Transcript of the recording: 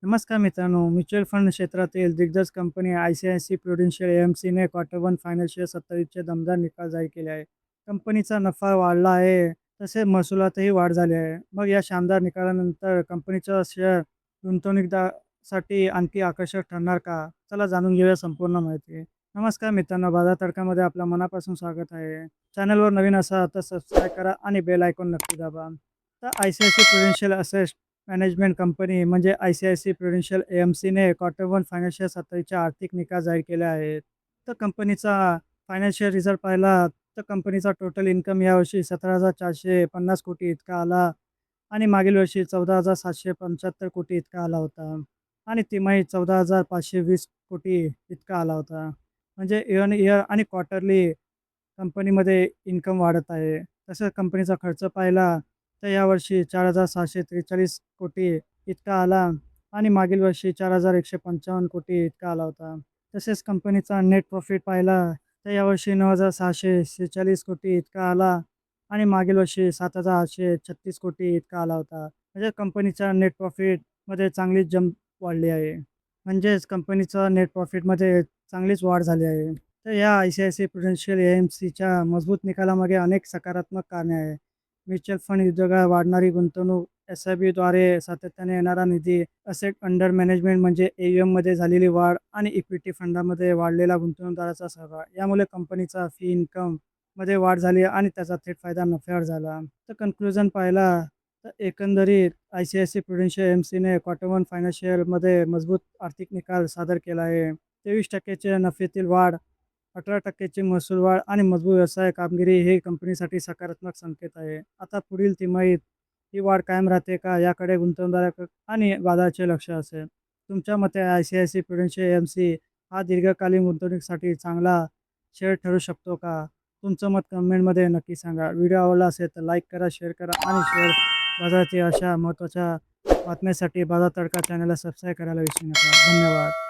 नमस्कार मित्रांनो, mutual fund क्षेत्रातील दिग्गज कंपनी आय-सी-आय-सी प्रुडेन्शियल ए-एम-सीने क्वार्टर 1 फायनान्शियल 27चे दमदार निकाल जाहीर केले आहे. कंपनीचा नफा वाढला आहे, तसेच महसुलातही वाढ झाली आहे. मग या शानदार निकालानंतर कंपनीचा शेअर गुंतवणूकदारासाठी आणखी आकर्षक ठरणार का? चला जाणून घेऊया संपूर्ण माहिती. नमस्कार मित्रांनो, बाजार तडकामध्ये आपलं मनापासून स्वागत आहे. चॅनलवर नवीन असाल तर सबस्क्राईब करा आणि बेल आयकॉन नक्की दाबा. तर I-C-I-C Prudential asset management company म्हणजे आय-सी-आय-सी प्रुडेन्शियल ए-एम-सीने क्वार्टर 1 फायनान्शियल 27चे आर्थिक निकाल जाहीर केले आहेत. तर कंपनीचा फायनान्शियल रिझल्ट पाहिला तर कंपनीचा टोटल इन्कम यावर्षी 17,450 कोटी इतका आला आणि मागील वर्षी 14,775 कोटी इतका आला होता आणि तिमाही 14,520 कोटी इतका आला होता. म्हणजे इयर ऑन इयर आणि क्वार्टरली कंपनीमध्ये इन्कम वाढत आहे. तसंच कंपनीचा खर्च पाहिला तर यावर्षी 4,643 कोटी इतका आला आणि मागील वर्षी 4,155 कोटी इतका आला होता. तसेच कंपनीचा नेट प्रॉफिट पाहिला तर यावर्षी 9,646 कोटी इतका आला आणि मागील वर्षी 7,836 कोटी इतका आला होता. म्हणजे कंपनीच्या नेट प्रॉफिटमध्ये चांगलीच जंप वाढली आहे. म्हणजेच कंपनीचा नेट प्रॉफिटमध्ये चांगलीच वाढ झाली आहे. तर या आय-सी-आय-सी प्रुडेन्शियल ए-एम-सीच्या मजबूत निकालामागे अनेक सकारात्मक कारणे आहेत. म्युच्युअल फंड उद्योगात वाढणारी गुंतवणूक, एस-आय-बीद्वारे सातत्याने येणारा निधी, असेट अंडर मॅनेजमेंट म्हणजे ए-यू-एममध्ये झालेली वाढ आणि इक्विटी फंडामध्ये वाढलेला गुंतवणूकदाराचा सहभाग यामुळे कंपनीचा फी इन्कममध्ये वाढ झाली आणि त्याचा थेट फायदा नफ्यावर झाला. तर कन्क्लुजन पाहिला तर एकंदरीत आय-सी-आय-सी प्रुडेन्शियल ए-एम-सीने क्वार्टर 1 फायनान्शियलमध्ये मजबूत आर्थिक निकाल सादर केला आहे. 23% नफ्यातील वाढ, 18% महसूल वाढ आणि मजबूत व्यवसाय कामगिरी हे कंपनीसाठी सकारात्मक संकेत आहे. आता पुढील तिमाहीत ही वाढ कायम राहते का याकडे गुंतवणूकदार आणि बाजाराचे लक्ष असेल. तुमच्या मते आय-सी-आय-सी प्रुडेन्शियल ए-एम-सी हा दीर्घकालीन गुंतवणुकीसाठी चांगला शेअर ठरू शकतो का? तुमचं मत कमेंटमध्ये नक्की सांगा. व्हिडिओ आवडला असेल तर लाईक करा, शेअर करा आणि शेअर बाजारातील अशा महत्त्वाच्या बातम्यांसाठी बाजार तडका चॅनलला सबस्क्राईब करायला विसरू नका. धन्यवाद.